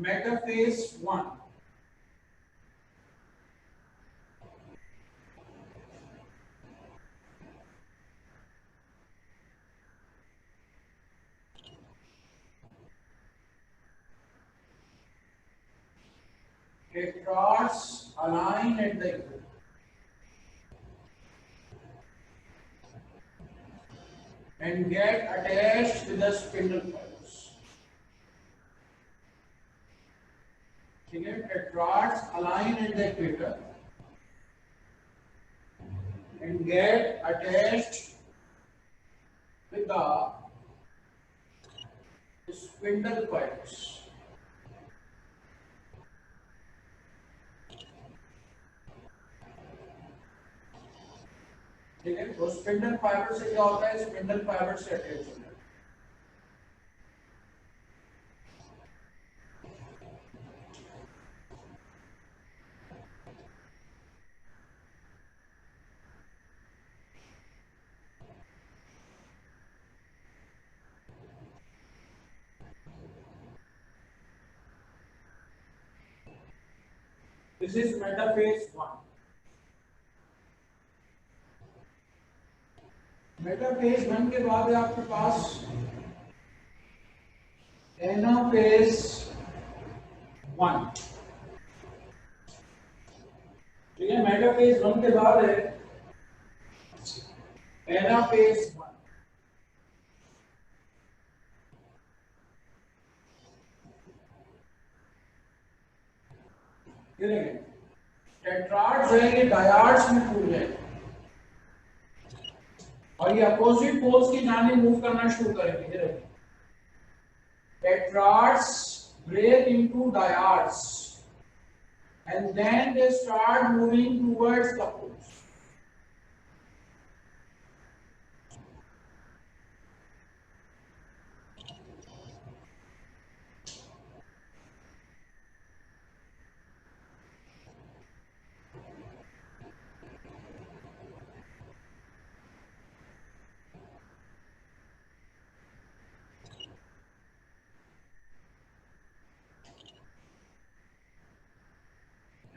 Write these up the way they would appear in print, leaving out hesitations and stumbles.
metaphase 1. Tetrads align at the equator and get attached with the spindle fibers. ठीक है, tetrads align at the equator and get attached with the spindle fibers. ठीक है, तो spindle fibre से क्या होता है, स्पिंडल फाइबर से अटैच होता है. This is metaphase 1. मेटाफेज 1 के बाद है आपके पास एनाफेज 1. ठीक है, मेटाफेज 1 के बाद है एनाफेज 1. टेट्राड्स है ये डायाड्स में टूट जाएंगे और ये अपोजिट पोल्स की जाने मूव करना शुरू करेंगे. Tetrads break into dyads and then they start moving towards the poles.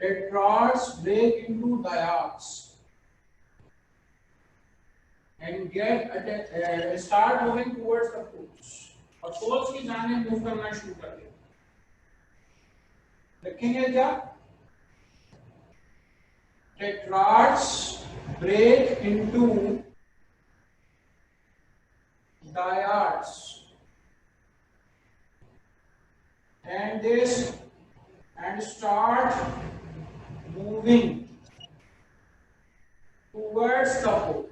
Tetrads break into dyads and start moving towards the poles. और poles की जाने मूव करना शुरू कर देंगे. देखेंगे क्या? Tetrads break into dyads and start moving towards the pole.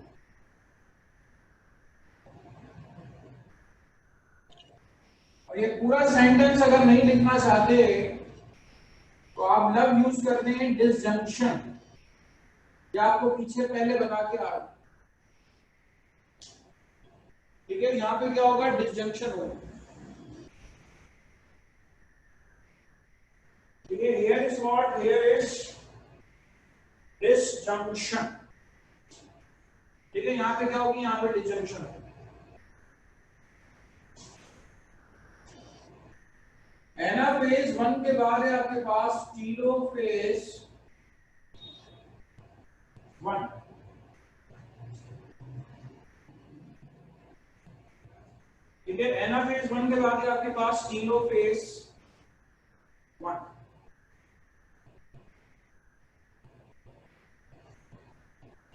और ये पूरा सेंटेंस अगर नहीं लिखना चाहते तो आप लव यूज करते हैं डिसजंक्शन. ये आपको पीछे पहले बता के आ रहा. ठीक है, यहां पे क्या होगा, डिसजंक्शन होगा. ठीक है, here is what, here is disjunction. ठीक है, यहां पे क्या होगी, यहां पे डिसजंक्शन होगा. एनाफेज 1 के बाद है आपके पास टीलोफेज 1. ठीक है, एनाफेज 1 के बाद है आपके पास टीलोफेज 1.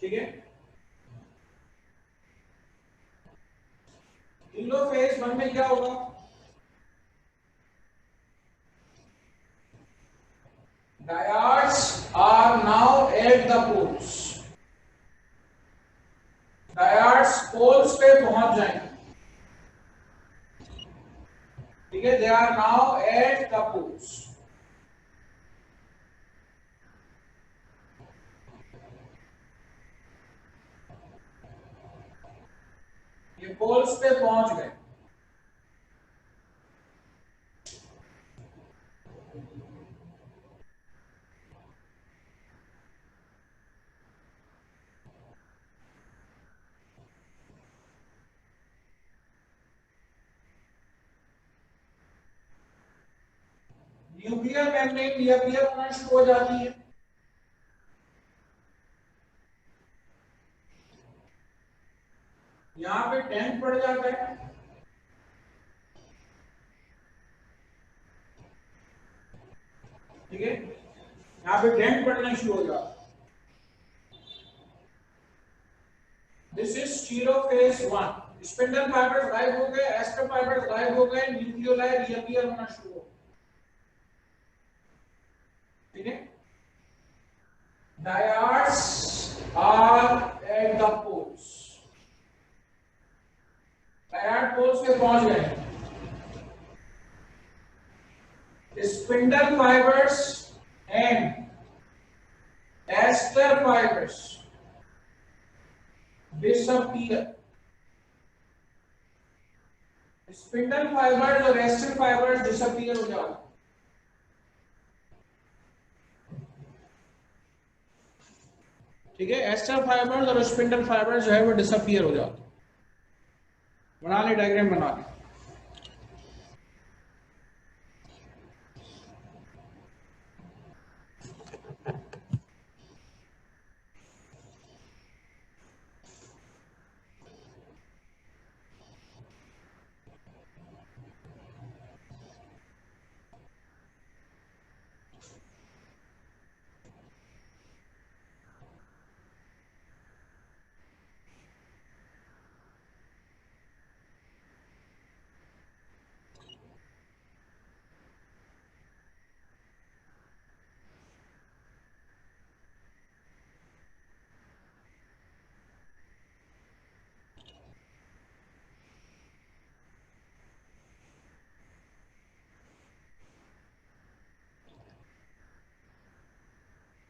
ठीक है, टीलोफेज 1 में क्या होगा, dyads are now at the poles. dyads poles पे पहुंच जाएंगे. ठीक है, they are now at the poles. ये पोल्स पे पहुंच गए. न्यूक्लियर मेम्ब्रेन रीअपियर होना शुरू हो जाती है। यहाँ पे डेंट पड़ जाता है, ठीक है, यहाँ पे डेंट पड़ना शुरू हो जाता है। This is telophase 1। Spindle fibres गायब हो गए, एस्टर फाइबर्स गायब हो गए, न्यूक्लियोलाई रीअपियर होना शुरू हो, ठीक है। Dyads are at the poles, डायर्ड पोल्स पे पहुंच गए। Spindle fibres and aster fibres disappear। Spindle fibres और एस्टर फाइबर्स डिसअपीयर हो जाते, ठीक है। एस्टर फाइबर्स और स्पिंडल फाइबर्स जो है वो डिसअपीयर हो जाते। बना ले डायग्राम बना ले।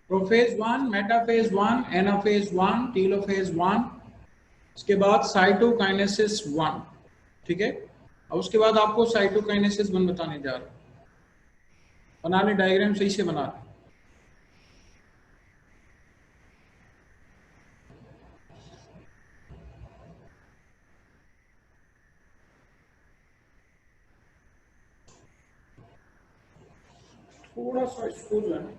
प्रोफेज 1, मेटाफेज 1, एनाफेज 1, टेलोफेज 1, उसके बाद साइटोकाइनेसिस 1, ठीक है। और उसके बाद आपको साइटोकाइनेसिस 1 बताने जा रहा हूं। बना ले डायग्राम, सही से बना ले। थोड़ा सा इसको जो है ना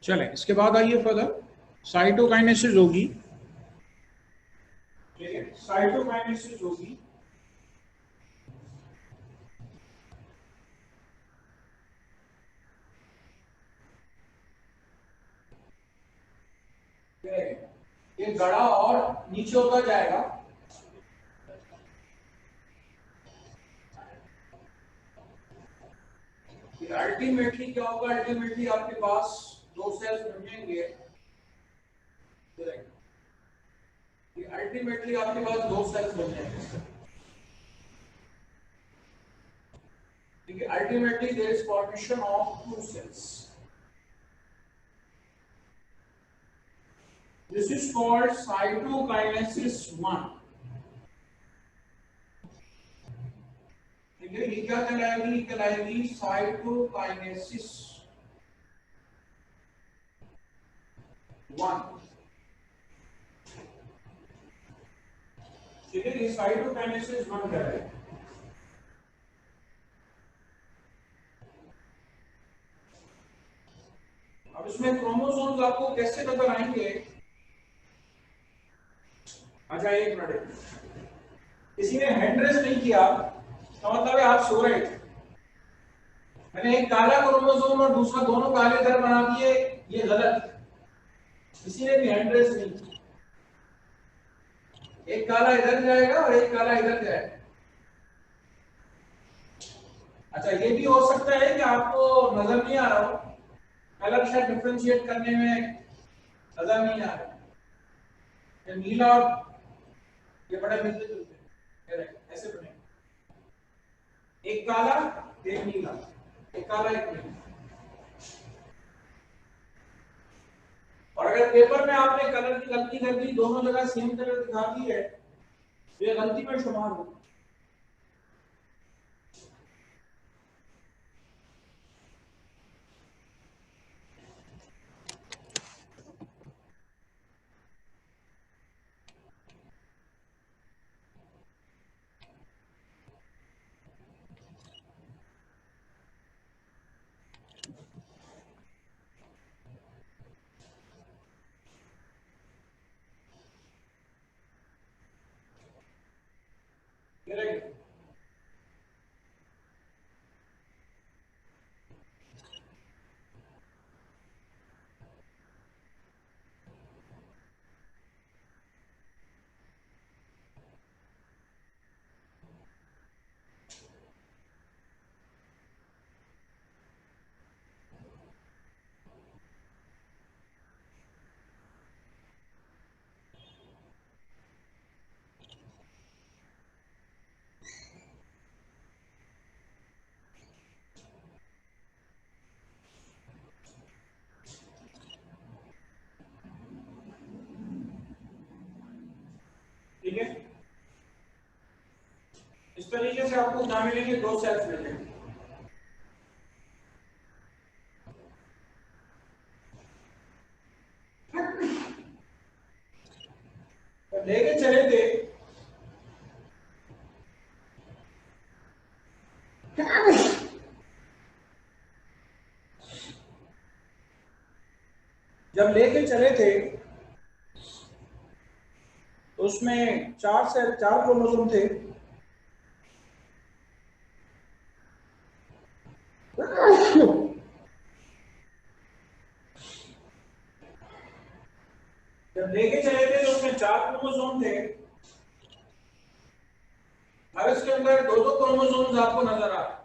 चलें। इसके बाद आइए फर्दर, साइटोकाइनेसिस होगी, ठीक है। साइटोकाइनेसिस होगी, ये गड़ा और नीचे होता जाएगा। अल्टीमेटली क्या होगा, अल्टीमेटली आपके पास दो सेल्स बनेंगे, अल्टीमेटली आपके पास दो सेल्स बन जाएंगे, ठीक है। Ultimately there is formation of two cells. This is called cytokinesis 1। ठीक है, ये क्या कहलाएगी? कहलाएगी साइटोकाइनेसिस 1। ठीक है, ये साइटोकाइनेसिस 1 कहलाएगी। अब इसमें क्रोमोसोम्स आपको कैसे नजर आएंगे? अच्छा एक मिनट, किसी ने हैंड रेस नहीं किया तो मतलब है आप सो रहे थे। मैंने एक काला क्रोमोसोम और दूसरा दोनों काले इधर बना दिए, ये गलत। किसी ने भी हैंड रेस नहीं की। एक काला इधर जाएगा और एक काला इधर जाएगा। अच्छा ये भी हो सकता है कि आपको नजर नहीं आ रहा हो, कलर शायद डिफरेंशिएट करने में नजर नहीं आ रहा। ये नीला और ये बड़े मिलते जुलते हैं, ऐसे बने, एक काला एक नीला, एक काला एक नीला। और अगर पेपर में आपने कलर की गलती कर दी, दोनों जगह सेम कलर दिखा दी है, तो ये गलती में शुमार होगी। ठीक है, इस तरीके से आपको क्या मिलेंगे? दो सेल्स मिलेंगे। तो लेके चले थे, जब लेके चले थे तो उसमें चार क्रोमोसोम थे। जब लेके चले थे तो उसमें चार क्रोमोसोम थे। अब इसके अंदर दो दो क्रोमोसोम्स आपको नजर आ रहे।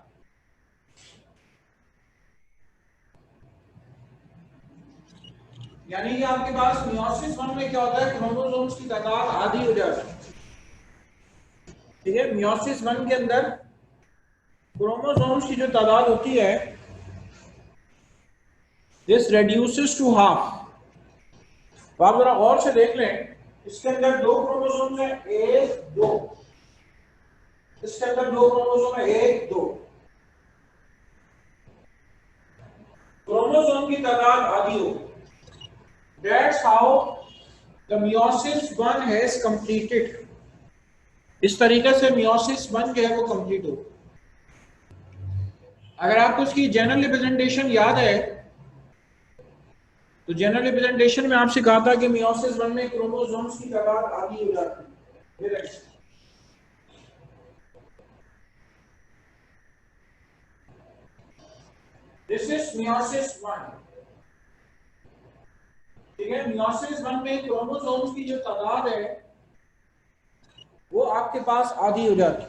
यानी कि आपके पास मियोसिस वन में क्या होता है? क्रोमोसोम्स की तादाद आधी हो जाती है। ठीक है, मियोसिस वन के अंदर क्रोमोसोम्स की जो तादाद होती है, दिस रेड्यूसेस टू हाफ। तो आप जरा गौर से देख लें, इसके अंदर दो क्रोमोसोम है, एक दो, इसके अंदर दो क्रोमोसोम है, एक दो, क्रोमोसोम की तादाद आधी हो। That's how the meiosis one has completed. इस तरीके से मियोसिस वन जो है वो कंप्लीट हो। अगर आपको उसकी जनरल रिप्रेजेंटेशन याद है तो जनरल रिप्रेजेंटेशन में आपसे कहा था कि मियोसिस वन में क्रोमोसोम्स की तादाद आधी हो जाती है। This is meiosis one. ठीक है, मियोसिस वन में क्रोमोसोम्स की जो तादाद है वो आपके पास आधी हो जाती है।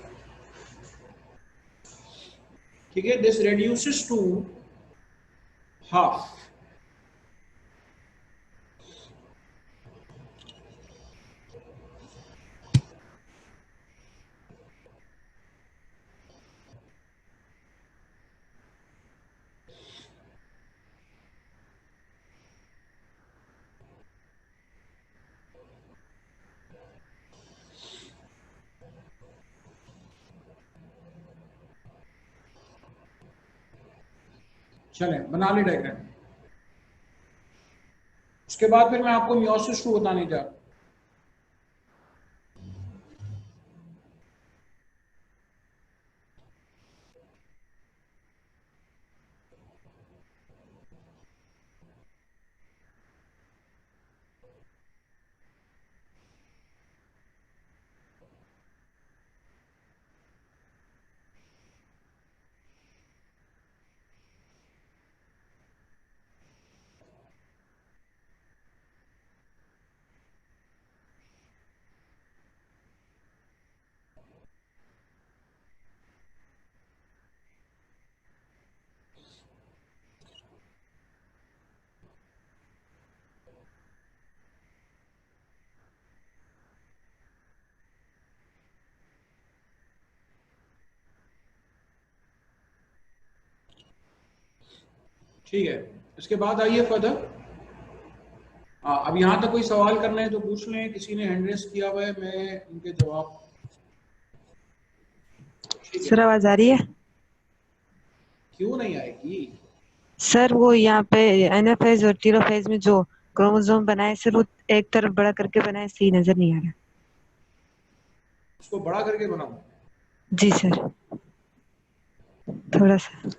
ठीक है, दिस रेड्यूसेस टू हाफ। चलें बना ली डायग्राम। उसके बाद फिर मैं आपको मियोसिस 2 बताने जा रहा हूं। ठीक है, इसके बाद आइए फर्दर। अब यहाँ तक कोई सवाल करना है तो पूछ लें, किसी ने हैंड रेस किया हुआ है, मैं उनके जवाब। ठीक है, सर आवाज आ रही है? क्यों नहीं आएगी? सर वो यहाँ पे एनाफेज और टीलोफेज में जो क्रोमोसोम बनाए सर, वो एक तरफ बड़ा करके बनाए, सही नजर नहीं आ रहा। उसको बड़ा करके बनाऊं? जी सर, थोड़ा सा।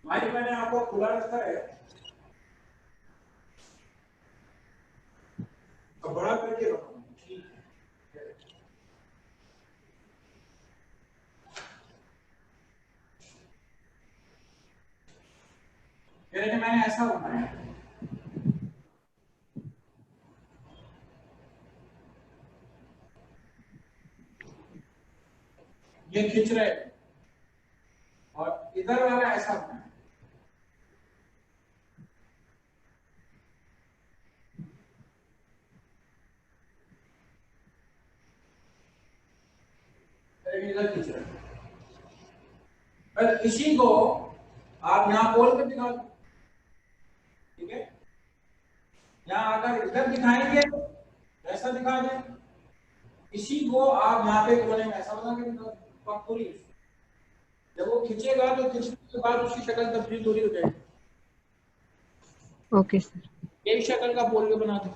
माइक मैंने आपको खुला रखा है, तो बड़ा करके बनाऊं। ठीक है, मैंने ऐसा बनाया, ये खींच रहे और इधर वाला ऐसा बनाया। इधर खींच रहे, पर इसी को आप यहाँ बोल कर दिखा दो। ठीक है, यहाँ अगर इधर दिखाएंगे ऐसा दिखा दें, इसी को आप यहाँ पे कोने में ऐसा बना के दिखा दो, पूरी। जब वो खींचेगा तो खींचने के बाद उसकी शक्ल तब्दील थोड़ी हो जाएगी। Okay sir. एक शक्ल का बोल के बना दो।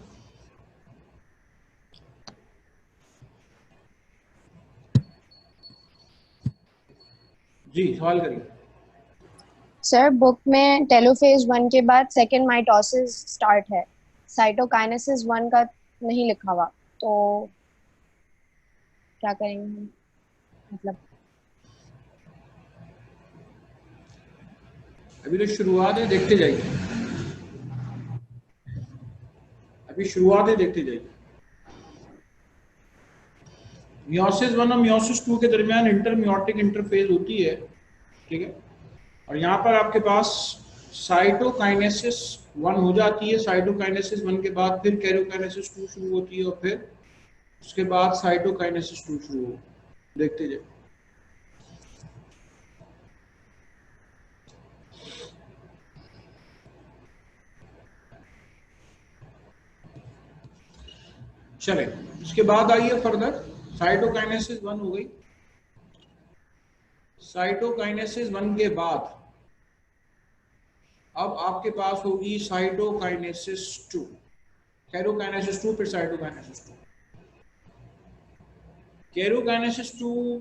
जी सवाल करिए। सर बुक में टेलोफेज 1 के बाद सेकेंड माइटोसिस स्टार्ट है, साइटोकाइनेसिस 1 का नहीं लिखा हुआ, तो क्या करेंगे हम? मतलब अभी तो शुरुआत है, देखते जाइए। अभी शुरुआत है, देखते जाइए। मियोसिस 1 और मियोसिस 2 के दरमियान इंटरमियोटिक इंटरफेज होती है। ठीक है, और यहाँ पर आपके पास साइटोकाइनेसिस 1 हो जाती है। साइटोकाइनेसिस 1 के बाद फिर कैरियोकाइनेसिस 2 शुरू होती है, और फिर उसके बाद साइटोकाइनेसिस 2 शुरू हो। देखते जाइए। चले, इसके बाद आइए फर्दर। साइटोकाइनेसिस 1 हो गई। साइटोकाइनेसिस 1 के बाद अब आपके पास होगी साइटोकाइनेसिस 2। कैरोकाइनेसिस 2 फिर cytokinesis 2। कैरोकाइनेसिस 2,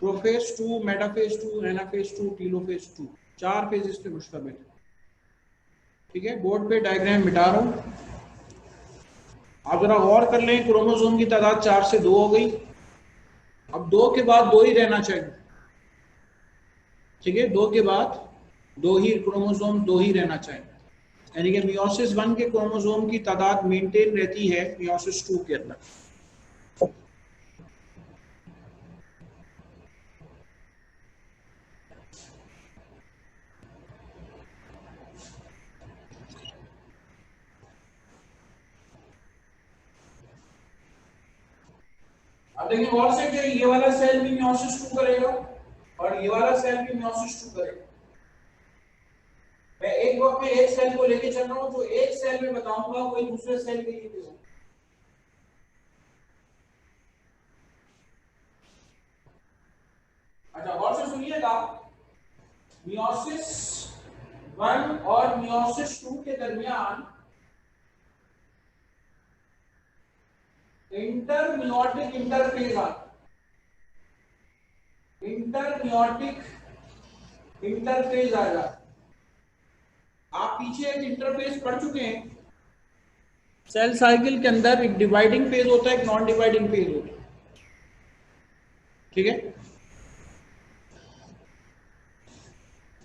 prophase 2, metaphase 2, anaphase 2, telophase 2, 4 phases पे मुश्तमिल है। ठीक है, बोर्ड पे डायग्राम मिटा रहा हूं, आप जरा गौर कर लें। क्रोमोसोम की तादाद 4 से 2 हो गई। अब 2 के बाद 2 ही रहना चाहिए। ठीक है, 2 के बाद 2 ही क्रोमोसोम, 2 ही रहना चाहिए। यानी कि मियोसिस 1 के क्रोमोसोम की तादाद मेंटेन रहती है मियोसिस 2 के अंदर। अब देखिए गौर से कि ये वाला सेल भी मियोसिस 2 करेगा और ये वाला सेल भी मियोसिस 2 करेगा। मैं एक वक्त में एक सेल को लेके चल रहा हूं, जो एक सेल में बताऊंगा वही दूसरे सेल के लिए भी होगा। अच्छा गौर से सुनिएगा, मियोसिस 1 और मियोसिस 2 के दरमियान इंटरमियोटिक इंटरफेज आता है। इंटरमियोटिक इंटरफेज आ जाता है। आप पीछे एक इंटरफेस पढ़ चुके हैं। सेल साइकिल के अंदर एक डिवाइडिंग फेज होता है, एक नॉन डिवाइडिंग फेज होता है, ठीक है।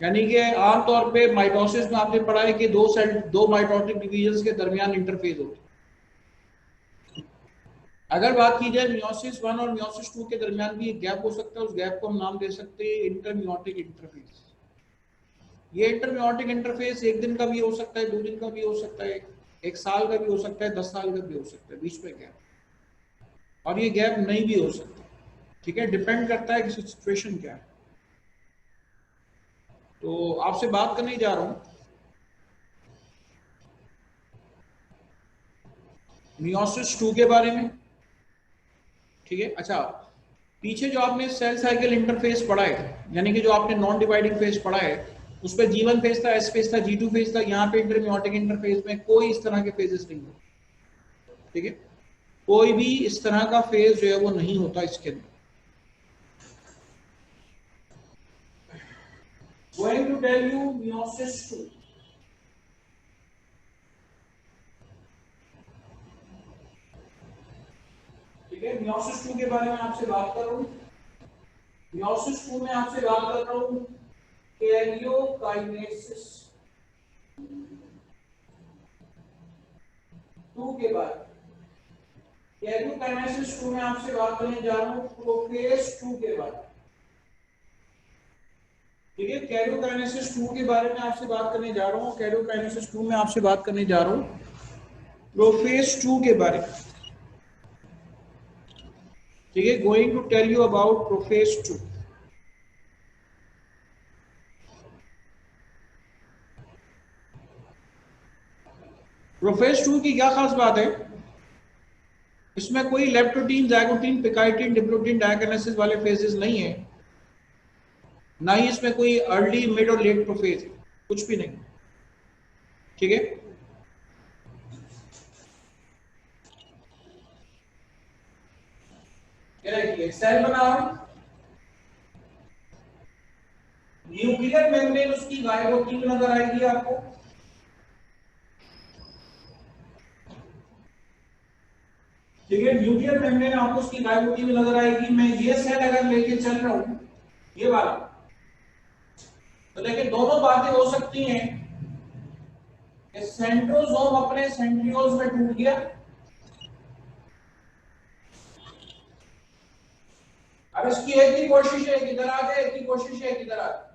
यानी कि आमतौर पे माइटोसिस में आपने पढ़ा है कि दो माइटोटिक डिवीजन के दरमियान इंटरफेज होता है। अगर बात की जाए मियोसिस 1 और मियोसिस 2 के दरमियान भी एक गैप हो सकता है, उस गैप को हम नाम दे सकते हैं इंटरमियोटिक इंटरफेस। ये इंटरमियोटिक इंटरफेस एक दिन का भी हो सकता है, 2 दिन का भी हो सकता है, 1 साल का भी हो सकता है, 10 साल का भी हो सकता है, बीच में गैप। और ये गैप नहीं भी हो सकता, ठीक है, डिपेंड करता है कि सिचुएशन क्या है। तो आपसे बात करने जा रहा हूं मियोसिस 2 के बारे में, ठीक है। अच्छा, पीछे जो आपने सेल साइकिल इंटरफेस पढ़ा है, यानी कि जो आपने नॉन डिवाइडिंग फेज पढ़ा है, उस पर G1 फेज था, S फेज था, G2 फेज था। यहाँ पे इंटरमियोटिक इंटरफेस में कोई इस तरह के फेजेस नहीं होते, ठीक है। कोई भी इस तरह का फेज जो है वो नहीं होता इसके अंदर। Going to tell you meiosis 2, ठीक है। meiosis 2 के बारे में आपसे बात कर रहा हूँ। meiosis 2 में आपसे बात कर रहा हूँ कैरियोकाइनेसिस 2 के बारे में। कैरियोकाइनेसिस 2 में आपसे बात करने जा रहा हूँ प्रोफेज 2 के बारे में, ठीक है। कैरियोकाइनेसिस 2 के बारे में आपसे बात करने जा रहा हूँ। कैरियोकाइनेसिस 2 में आपसे बात करने जा रहा हूँ प्रोफेज 2 के बारे में, ठीक है। Going to tell you about prophase 2। Prophase 2 की क्या खास बात है? इसमें कोई leptotene, zygotene, pachytene, diplotene, diakinesis वाले फेजेस नहीं है, ना ही इसमें कोई अर्ली, मिड और लेट प्रोफेज है, कुछ भी नहीं, ठीक है। सेल बना रहा हूं, न्यूक्लियर मेम्ब्रेन उसकी गायब होती हुई नजर आएगी आपको, ठीक है। न्यूक्लियर मेम्ब्रेन आपको उसकी गायब होती हुई नजर आएगी। मैं ये सेल अगर लेके चल रहा हूं, ये वाला, तो देखिए दोनों बातें हो सकती हैं कि सेंट्रोसोम अपने सेंट्रियोल्स में टूट गया। अब इसकी एक ही कोशिश है किधर आ जाए, एक ही कोशिश है किधर आ जाए।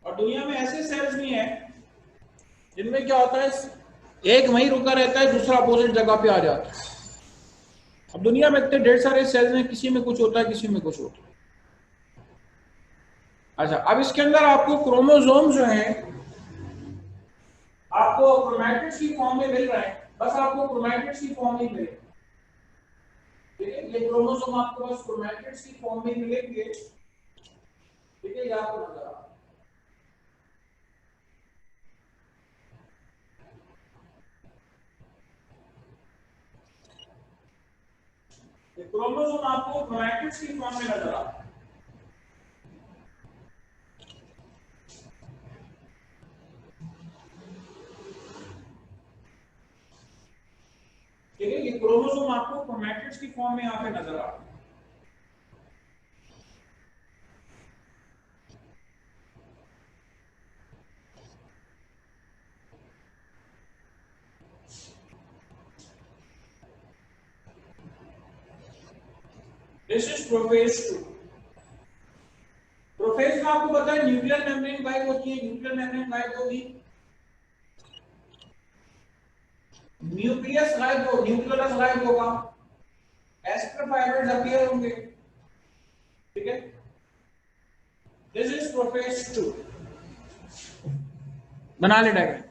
और दुनिया में ऐसे सेल्स भी हैं जिनमें क्या होता है, एक वहीं रुका रहता है, दूसरा अपोजिट जगह पे आ जाता है। अब दुनिया में इतने ढेर सारे सेल्स हैं, किसी में कुछ होता है, किसी में कुछ होता है। अच्छा, अब इसके अंदर आपको क्रोमोसोम जो है आपको क्रोमैटिड्स की फॉर्म में मिल रहा है, बस आपको क्रोमैटिड्स की फॉर्म में मिले, ठीक है। ये क्रोमोसोम आपको बस क्रोमैटिड्स की फॉर्म में मिलेंगे, ठीक है। ये आपको नजर आ रहा है, क्रोमोसोम आपको क्रोमैटिड्स की फॉर्म में नजर आ रहा है, ठीक है। ये क्रोमोसोम आपको क्रोमैटिड्स की फॉर्म में यहाँ पे नजर आ रहा है। This is prophase 2। प्रोफेज में आपको पता है न्यूक्लियर मेम्ब्रेन गायब होती है, न्यूक्लियर मेम्ब्रेन गायब होगी, न्यूक्लियस गायब हो, न्यूक्लियस गायब होगा, एस्टर फाइब्रिल्स अपीयर होंगे, ठीक है। This is prophase 2। बना ले डायग्राम।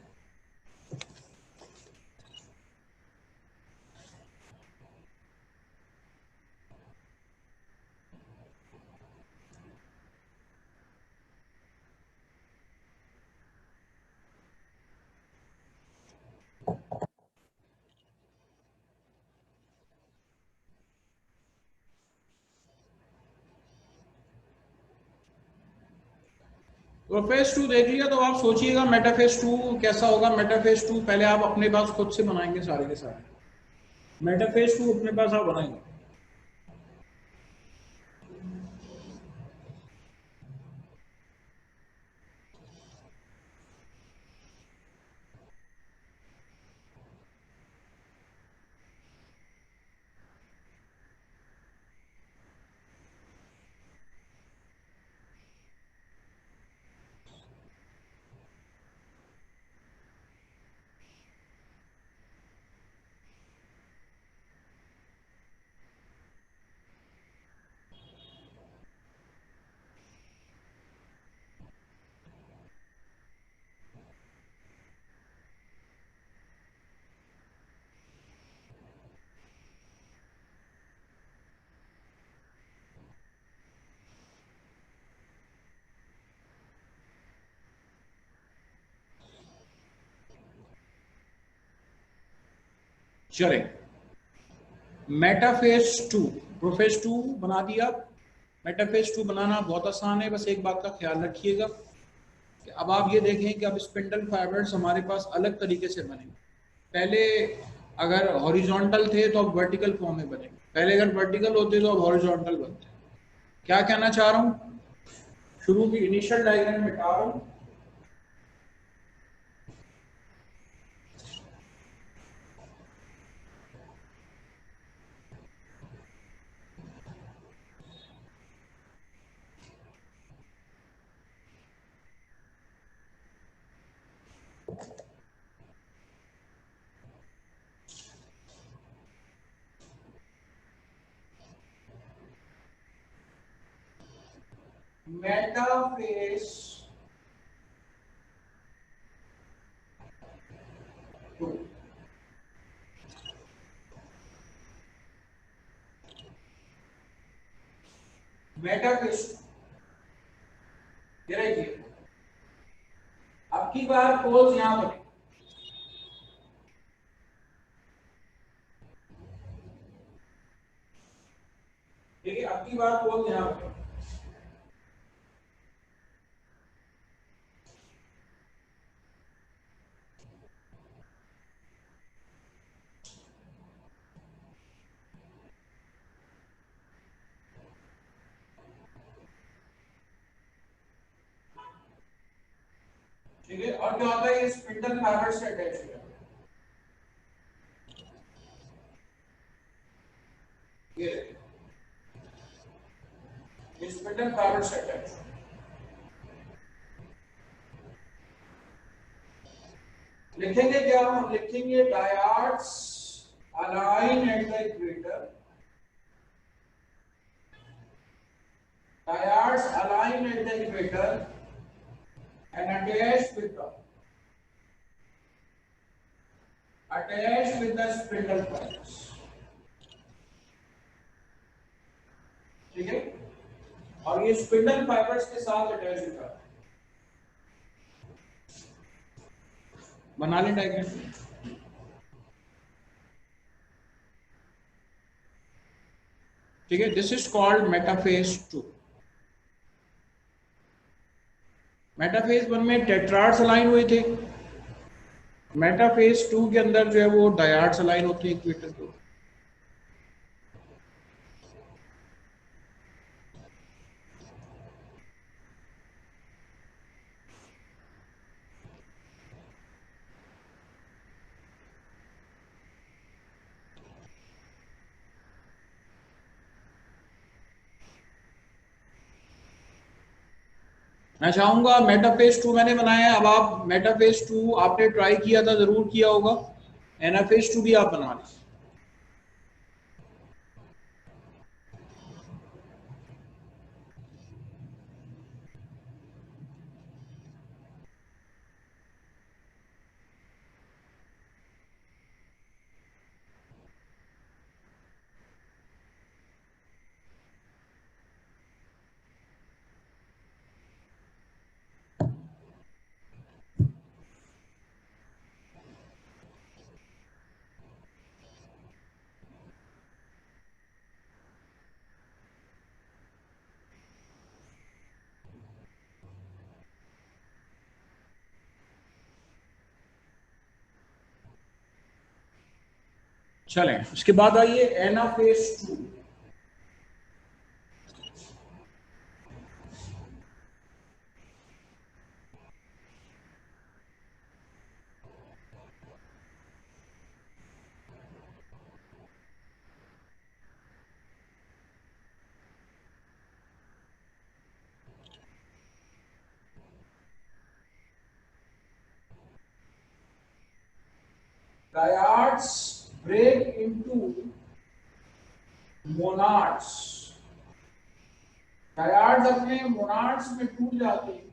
प्रोफेज 2 देख लिया, तो आप सोचिएगा मेटाफेज 2 कैसा होगा। मेटाफेज 2 पहले आप अपने पास खुद से बनाएंगे सारे के सारे। मेटाफेज 2 अपने पास आप बनाएंगे। चले, मेटाफेज 2, प्रोफेज 2 बना दिया। मेटाफेज 2 बनाना बहुत आसान है, बस एक बात का ख्याल रखिएगा कि अब आप ये देखें कि अब स्पिंडल फाइबर्स हमारे पास अलग तरीके से बनेंगे। पहले अगर हॉरिजॉन्टल थे तो अब वर्टिकल फॉर्म में बनेंगे, पहले अगर वर्टिकल होते तो अब हॉरिजॉन्टल बनते। क्या कहना चाह रहा हूँ, शुरू की इनिशियल डायग्राम मिटा रहा हूँ। मेटाफेज 2, मेटाफेज ये देखिए, अब की बार पोल्स यहां पर, ठीक है, अब की बार पोल्स यहां पर। ठीक है, और क्या होता है, ये स्पिंडल फाइबर से अटैच है। ये स्पिंडल फाइबर से अटैच है। लिखेंगे क्या, हम लिखेंगे dyads align at the equator, dyads align at the equator and attached with the spindle fibers, ठीक है, और ये स्पिंडल फाइबर्स के साथ अटैच होता है। बना लें डायग्राम। ठीक है, this is called metaphase 2। Metaphase 1 में टेट्राड्स अलाइन हुए थे, मेटाफेज 2 के अंदर जो है वो डायाड्स अलाइन होते हैं इक्वेटर को। मैं चाहूंगा मेटाफेज 2 मैंने बनाया है, अब आप मेटाफेज 2 आपने ट्राई किया था, जरूर किया होगा, एनाफेज 2 भी आप बना लें। चलें, उसके बाद आइए anaphase 2। Diodes break into monads. Diodes अपने monads में टूट जाते हैं,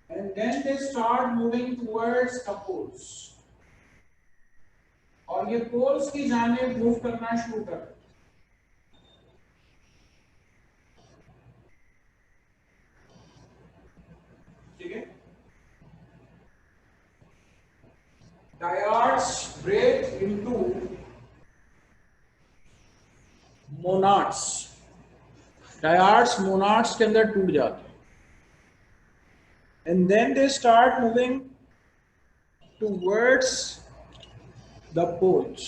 and then they start moving towards the poles. और ये poles की जानिब मूव करना शुरू करते हैं। ठीक है, diodes break into monads. Diodes monads के अंदर टूट जाते हैं, and then they start moving towards the poles.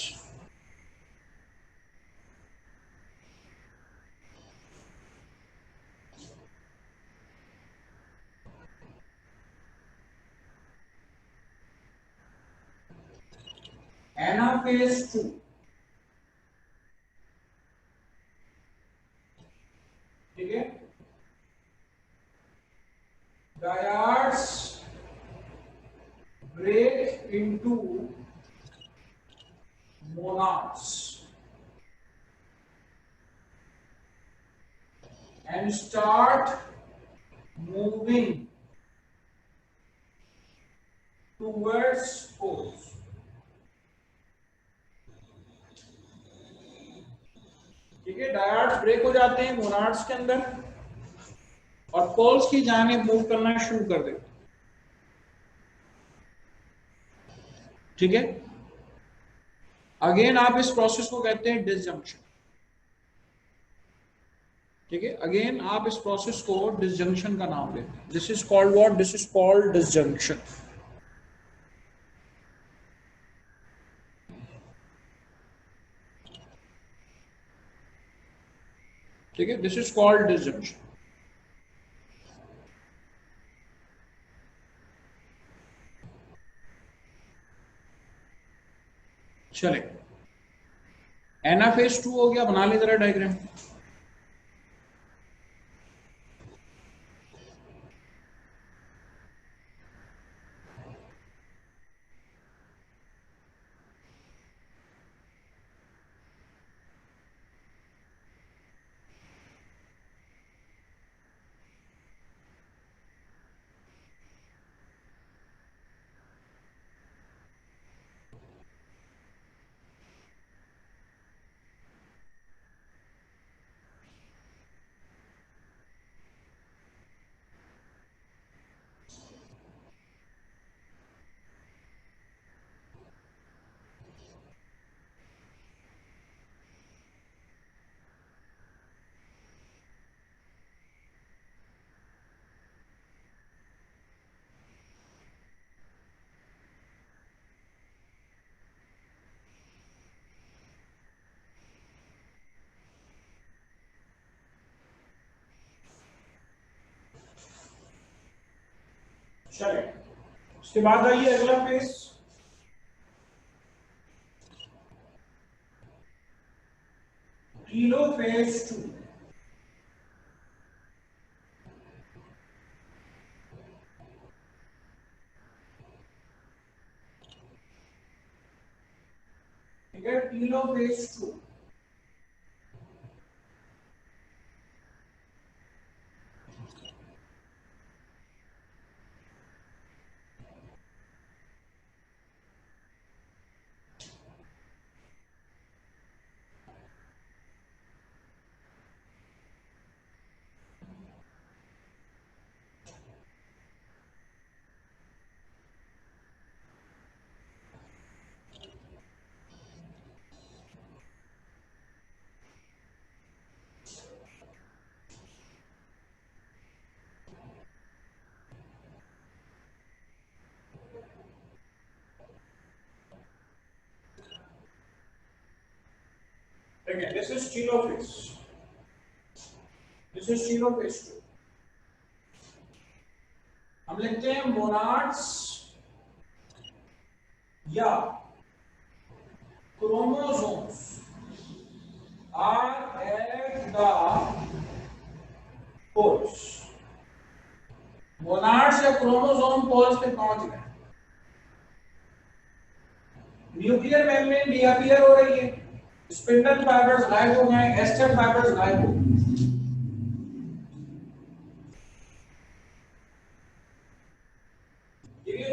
Anaphase 2. ठीक है, diodes break into monads and start moving towards poles. ठीक है, डायोड्स ब्रेक हो जाते हैं मोनाड्स के अंदर और पोल्स की जानिब मूव करना शुरू कर देते हैं। ठीक है, अगेन आप इस प्रोसेस को कहते हैं डिसजंक्शन। ठीक है, अगेन आप इस प्रोसेस को डिसजंक्शन का नाम देते हैं। This is called what? This is called disjunction. ठीक है, दिस इज कॉल्ड डिसजंक्शन। चले, एनाफेज 2 हो गया, बना ले जरा डायग्राम। चले, उसके बाद आइए अगला पेज। टेलोफेज 2। ठीक है, टेलोफेज 2। देखें, this is telophase, this is telophase 2। हम लिखते हैं मोनाड्स या chromosomes are at the poles. Monads या क्रोमोसोम पोल्स पे पहुंच गए, न्यूक्लियर मेम्ब्रेन डिअपियर हो रही है, स्पिंडल फाइबर्स गायब हो गए, एस्टर फाइबर्स गायब हो गए।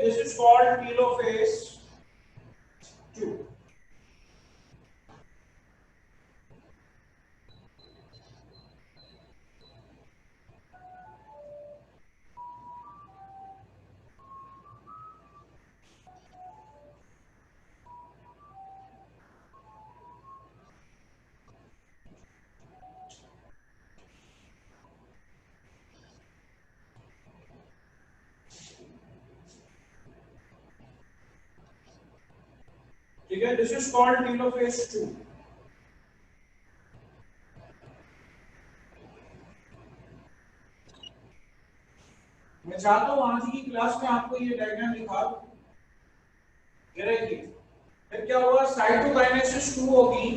This is called telophase 2. ठीक है, दिस इज कॉल्ड टेलोफेज 2। मैं चाहता हूं आज की क्लास में आपको ये डायग्राम दिखा दूं। ये देखिए, फिर क्या होगा, साइटोकाइनेसिस 2 होगी।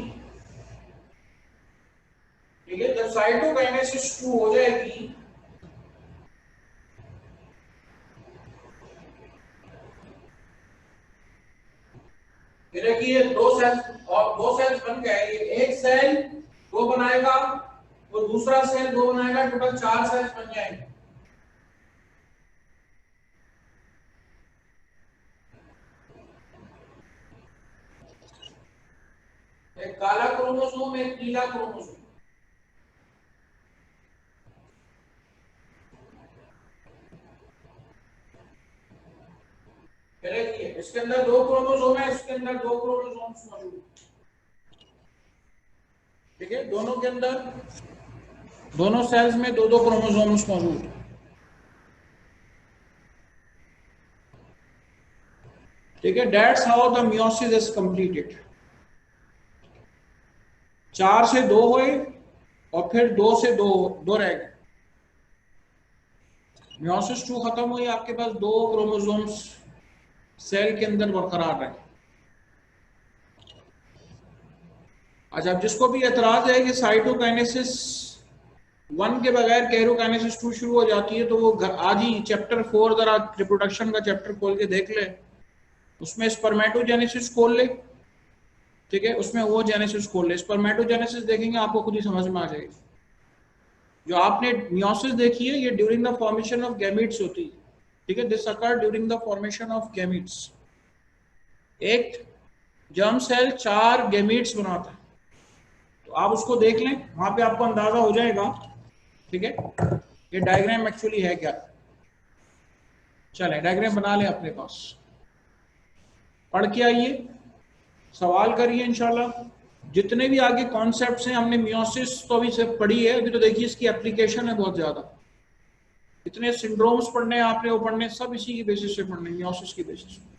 ठीक है, जब साइटोकाइनेसिस 2 हो जाएगी फिर देखिए दो सेल्स बन गए। ये एक सेल दो बनाएगा और दूसरा सेल दो बनाएगा, टोटल 4 सेल्स बन जाएंगे। एक काला क्रोमोसोम, एक नीला क्रोमोसोम। देखिए, इसके अंदर 2 क्रोमोसोम है, इसके अंदर 2 क्रोमोसोम्स मौजूद है। ठीक है, दोनों के अंदर, दोनों सेल्स में 2-2 क्रोमोसोम्स मौजूद है। ठीक है, that's how the meiosis is completed. 4 से 2 हुए और फिर 2 से 2 रह गए। मियोसिस 2 खत्म हुई, आपके पास 2 क्रोमोसोम्स सेल के अंदर बरकरार रहे। अच्छा, जिसको भी एतराज है कि साइटोकाइनेसिस 1 के बगैर कैरोकाइनेसिस 2 शुरू हो जाती है, तो वो आज ही चैप्टर 4 जरा रिप्रोडक्शन का चैप्टर खोल के देख ले, उसमें स्पर्मेटोजेनेसिस खोल ले। ठीक है, उसमें वो जेनेसिस खोल ले, स्पर्मेटोजेनेसिस देखेंगे आपको खुद ही समझ में आ जाएगी। जो आपने मियोसिस देखी है, ये during the formation of gametes होती है। ठीक है, this occur during the formation of gametes. एक जर्म सेल 4 गैमीट्स बनाता है, तो आप उसको देख लें, वहां पे आपको अंदाजा हो जाएगा। ठीक है, ये डायग्राम एक्चुअली है क्या। चलें डायग्राम बना लें अपने पास, पढ़ के आइए, सवाल करिए इंशाल्लाह। जितने भी आगे कॉन्सेप्ट्स हैं, हमने मियोसिस तो अभी से पढ़ी है, अभी तो देखिए इसकी एप्लीकेशन है बहुत ज्यादा। इतने सिंड्रोम्स पढ़ने हैं आपने, वो पढ़ने सब इसी की बेसिस से पढ़ने, मियोसिस की बेसिस पे।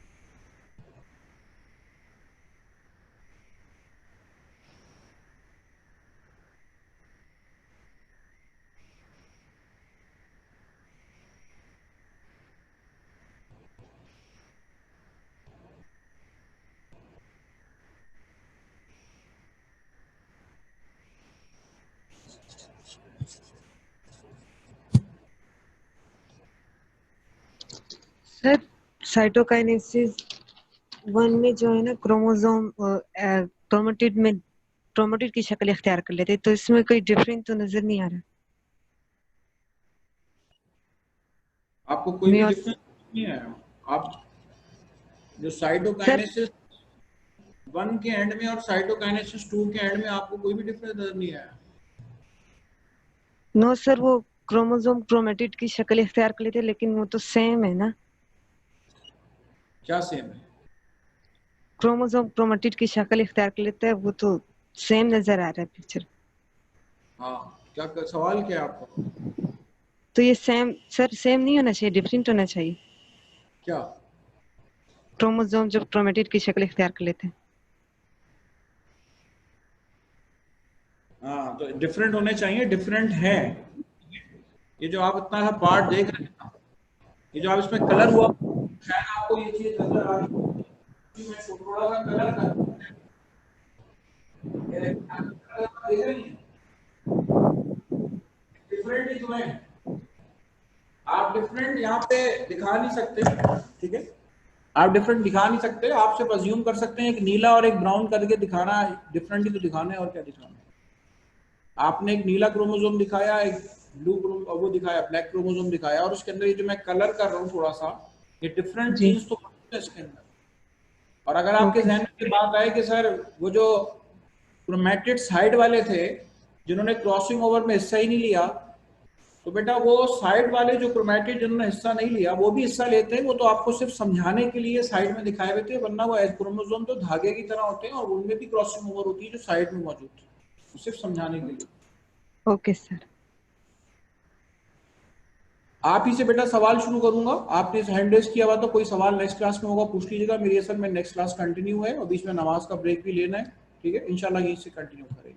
सर साइटोकाइनेसिस 1 में जो है ना क्रोमोसोम क्रोमेटिड की शक्ल इख्तियार कर लेते, तो इसमें कोई डिफरेंस तो नजर नहीं आ रहा। आपको कोई भी डिफरेंस नहीं आया। आप जो साइटोकाइनेसिस 1 के एंड में और साइटोकाइनेसिस 2 के एंड में आपको कोई भी डिफरेंस नजर नहीं आया। नो सर, वो क्रोमोसोम क्रोमेटिड की शक्ल इख्तियार कर लेते, लेकिन वो तो सेम है ना। क्या सेम है? क्रोमोसोम क्रोमेटिड की शक्ल इख्तियार कर लेता है, वो तो सेम नजर आ रहा है पिक्चर। हाँ, क्या सवाल क्या है आपका? तो ये सेम सर, सेम नहीं होना चाहिए, डिफरेंट होना चाहिए। क्या? क्रोमोसोम जब क्रोमेटिड की शक्ल इख्तियार कर लेते हैं। तो डिफरेंट होने चाहिए, डिफरेंट है। ये जो आप इतना सा पार्ट देख रहे हैं ना, ये जो आप इसमें कलर हुआ, शायद आपको ये चीज नजर आ रही है। मैं थोड़ा सा कलर कर, ये देख रही हैं डिफरेंट ही तो है। आप डिफरेंट यहाँ पे दिखा नहीं सकते, ठीक है, आप डिफरेंट दिखा नहीं सकते। आप सिर्फ अज्यूम कर सकते हैं एक नीला और एक ब्राउन करके दिखाना, डिफरेंट ही तो दिखाना है, और क्या दिखाना है। आपने एक नीला क्रोमोसोम दिखाया, एक ब्लू वो दिखाया, ब्लैक क्रोमोसोम दिखाया, और उसके अंदर ये जो मैं कलर कर रहा हूँ थोड़ा सा, ये डिफरेंट जी। चीज तो है इसके अंदर। और अगर आपके जहन में ये बात आए कि सर वो जो क्रोमैटिड साइड वाले थे जिन्होंने क्रॉसिंग ओवर में हिस्सा ही नहीं लिया, तो बेटा वो साइड वाले जो क्रोमैटिड जिन्होंने हिस्सा नहीं लिया वो भी हिस्सा लेते हैं, वो तो आपको सिर्फ समझाने के लिए साइड में दिखाए हुए थे, वरना वो क्रोमोसोम तो धागे की तरह होते हैं और उनमें भी क्रॉसिंग ओवर होती है जो साइड में मौजूद थी, तो सिर्फ समझाने के लिए। Okay sir. आप ही से बेटा सवाल शुरू करूंगा, आपने हैंड रेज किया हुआ तो कोई सवाल नेक्स्ट क्लास में होगा पूछ लीजिएगा। मेरी असल में नेक्स्ट क्लास कंटिन्यू है और बीच में नमाज का ब्रेक भी लेना है, ठीक है, इंशाल्लाह यहीं से कंटिन्यू करें।